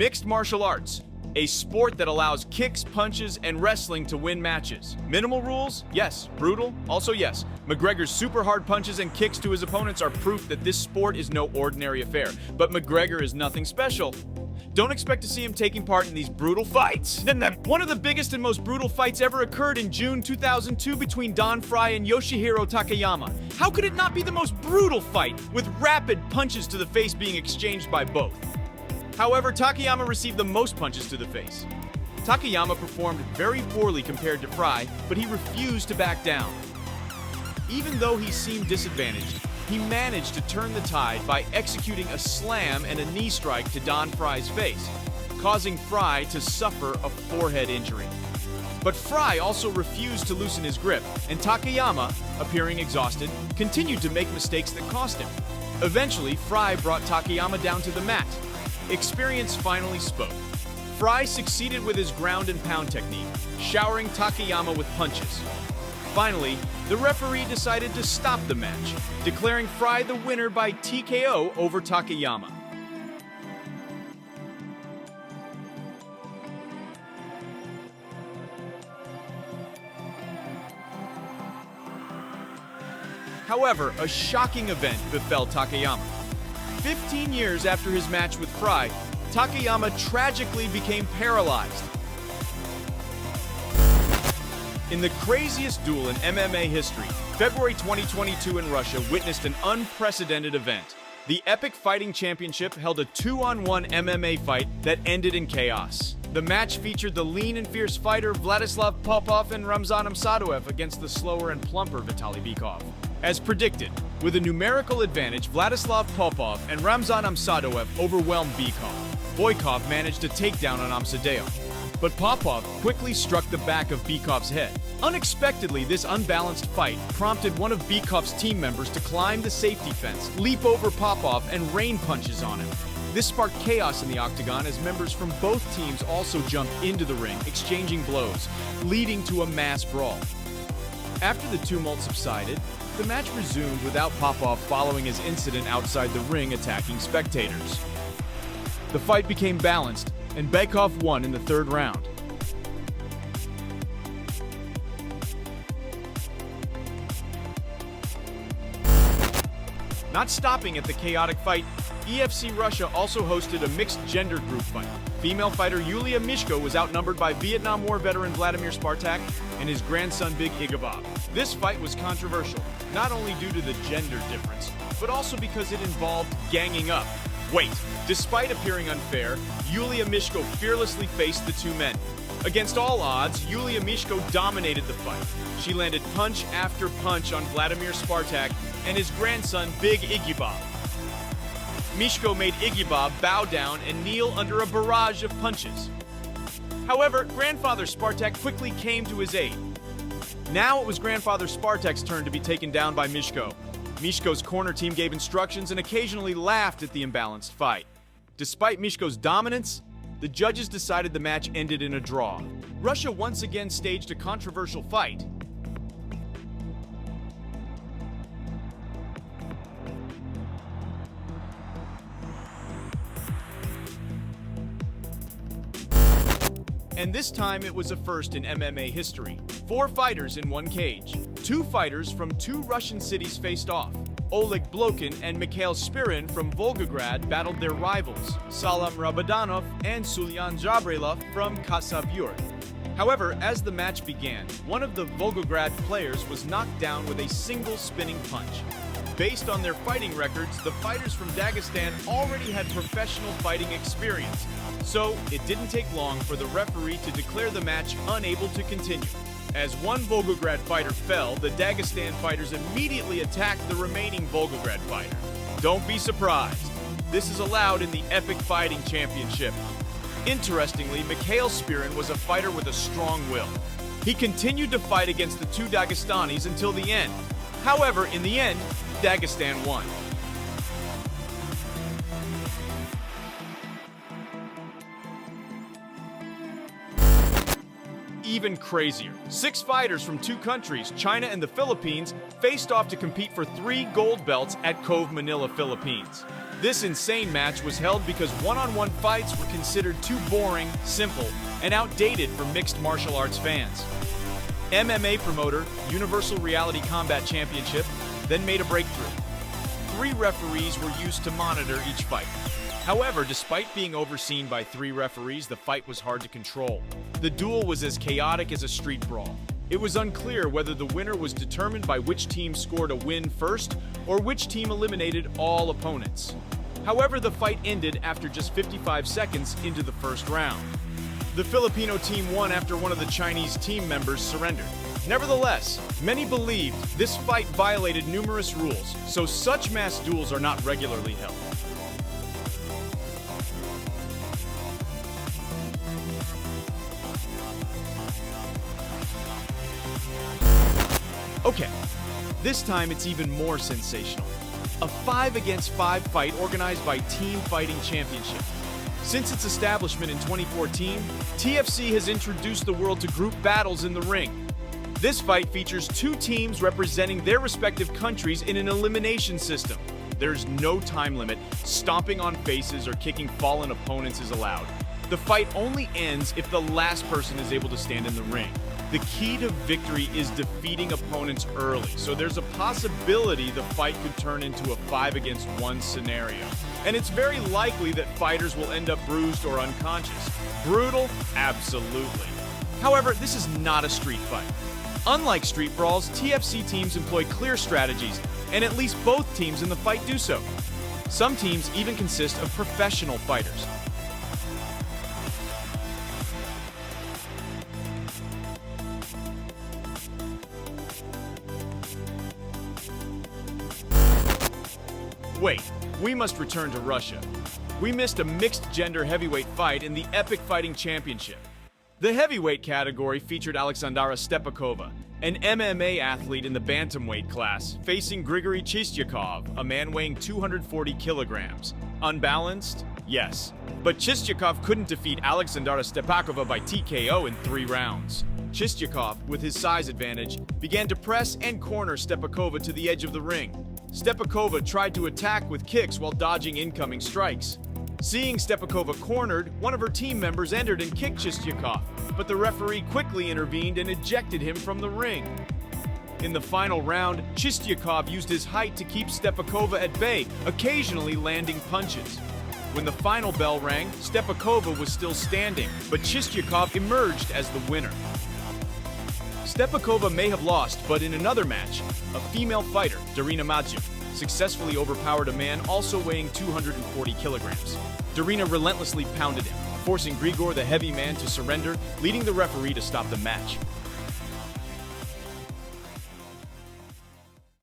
Mixed martial arts, a sport that allows kicks, punches, and wrestling to win matches. Minimal rules? Yes. Brutal? Also yes. McGregor's super hard punches and kicks to his opponents are proof that this sport is no ordinary affair. But McGregor is nothing special. Don't expect to see him taking part in these brutal fights. One of the biggest and most brutal fights ever occurred in June 2002 between Don Frye and Yoshihiro Takayama. How could it not be the most brutal fight, with rapid punches to the face being exchanged by both? However, Takayama received the most punches to the face. Takayama performed very poorly compared to Frye, but he refused to back down. Even though he seemed disadvantaged, he managed to turn the tide by executing a slam and a knee strike to Don Frye's face, causing Frye to suffer a forehead injury. But Frye also refused to loosen his grip, and Takayama, appearing exhausted, continued to make mistakes that cost him. Eventually, Frye brought Takayama down to the mat. Experience finally spoke. Frye succeeded with his ground and pound technique, showering Takayama with punches. Finally, the referee decided to stop the match, declaring Frye the winner by TKO over Takayama. However, a shocking event befell Takayama. 15 years after his match with Frye, Takayama tragically became paralyzed. In the craziest duel in MMA history, February 2022 in Russia witnessed an unprecedented event. The Epic Fighting Championship held a 2-on-1 MMA fight that ended in chaos. The match featured the lean and fierce fighter Vladislav Popov and Ramzan Amsadoev against the slower and plumper Vitaly Bykov. As predicted, with a numerical advantage, Vladislav Popov and Ramzan Amsadoev overwhelmed Bykov. Bykov managed a takedown on Amsadoev, but Popov quickly struck the back of Bykov's head. Unexpectedly, this unbalanced fight prompted one of Bykov's team members to climb the safety fence, leap over Popov, and rain punches on him. This sparked chaos in the octagon as members from both teams also jumped into the ring, exchanging blows, leading to a mass brawl. After the tumult subsided, the match resumed without Popov following his incident outside the ring attacking spectators. The fight became balanced, and Bykov won in the third round. Not stopping at the chaotic fight, EFC Russia also hosted a mixed gender group fight. Female fighter Yulia Mishko was outnumbered by Vietnam War veteran Vladimir Spartak and his grandson Big Igabov. This fight was controversial, not only due to the gender difference, but also because it involved ganging up. Wait, despite appearing unfair, Yulia Mishko fearlessly faced the two men. Against all odds, Yulia Mishko dominated the fight. She landed punch after punch on Vladimir Spartak and his grandson Big Igabov. Mishko made Igabov bow down and kneel under a barrage of punches. However, grandfather Spartak quickly came to his aid. Now it was grandfather Spartak's turn to be taken down by Mishko. Mishko's corner team gave instructions and occasionally laughed at the imbalanced fight. Despite Mishko's dominance, the judges decided the match ended in a draw. Russia once again staged a controversial fight. And this time it was a first in MMA history. 4 fighters in one cage. 2 fighters from 2 Russian cities faced off. Oleg Blokin and Mikhail Spirin from Volgograd battled their rivals, Salam Rabadanov and Sulyan Jabrelov from Khasavyurt. However, as the match began, one of the Volgograd players was knocked down with a single spinning punch. Based on their fighting records, the fighters from Dagestan already had professional fighting experience, so it didn't take long for the referee to declare the match unable to continue. As one Volgograd fighter fell, the Dagestan fighters immediately attacked the remaining Volgograd fighter. Don't be surprised. This is allowed in the Epic Fighting Championship. Interestingly, Mikhail Spirin was a fighter with a strong will. He continued to fight against the 2 Dagestanis until the end. However, in the end, Dagestan won. Even crazier. 6 fighters from 2 countries, China and the Philippines, faced off to compete for 3 gold belts at Cove Manila, Philippines. This insane match was held because one-on-one fights were considered too boring, simple, and outdated for mixed martial arts fans. MMA promoter Universal Reality Combat Championship then made a breakthrough. 3 referees were used to monitor each fight. However, despite being overseen by 3 referees, the fight was hard to control. The duel was as chaotic as a street brawl. It was unclear whether the winner was determined by which team scored a win first or which team eliminated all opponents. However, the fight ended after just 55 seconds into the first round. The Filipino team won after one of the Chinese team members surrendered. Nevertheless, many believed this fight violated numerous rules, so such mass duels are not regularly held. Okay, this time it's even more sensational. A 5 against 5 fight organized by Team Fighting Championship. Since its establishment in 2014, TFC has introduced the world to group battles in the ring. This fight features 2 teams representing their respective countries in an elimination system. There's no time limit, stomping on faces or kicking fallen opponents is allowed. The fight only ends if the last person is able to stand in the ring. The key to victory is defeating opponents early, so there's a possibility the fight could turn into a 5 against 1 scenario. And it's very likely that fighters will end up bruised or unconscious. Brutal? Absolutely. However, this is not a street fight. Unlike street brawls, TFC teams employ clear strategies, and at least both teams in the fight do so. Some teams even consist of professional fighters. Wait, we must return to Russia. We missed a mixed-gender heavyweight fight in the Epic Fighting Championship. The heavyweight category featured Alexandra Stepakova, an MMA athlete in the bantamweight class, facing Grigory Chistyakov, a man weighing 240 kilograms. Unbalanced? Yes. But Chistyakov couldn't defeat Alexandra Stepakova by TKO in 3 rounds. Chistyakov, with his size advantage, began to press and corner Stepakova to the edge of the ring. Stepakova tried to attack with kicks while dodging incoming strikes. Seeing Stepakova cornered, one of her team members entered and kicked Chistyakov, but the referee quickly intervened and ejected him from the ring. In the final round, Chistyakov used his height to keep Stepakova at bay, occasionally landing punches. When the final bell rang, Stepakova was still standing, but Chistyakov emerged as the winner. Stepakova may have lost, but in another match, a female fighter, Darina Madju, successfully overpowered a man also weighing 240 kilograms. Darina relentlessly pounded him, forcing Grigor the heavy man to surrender, leading the referee to stop the match.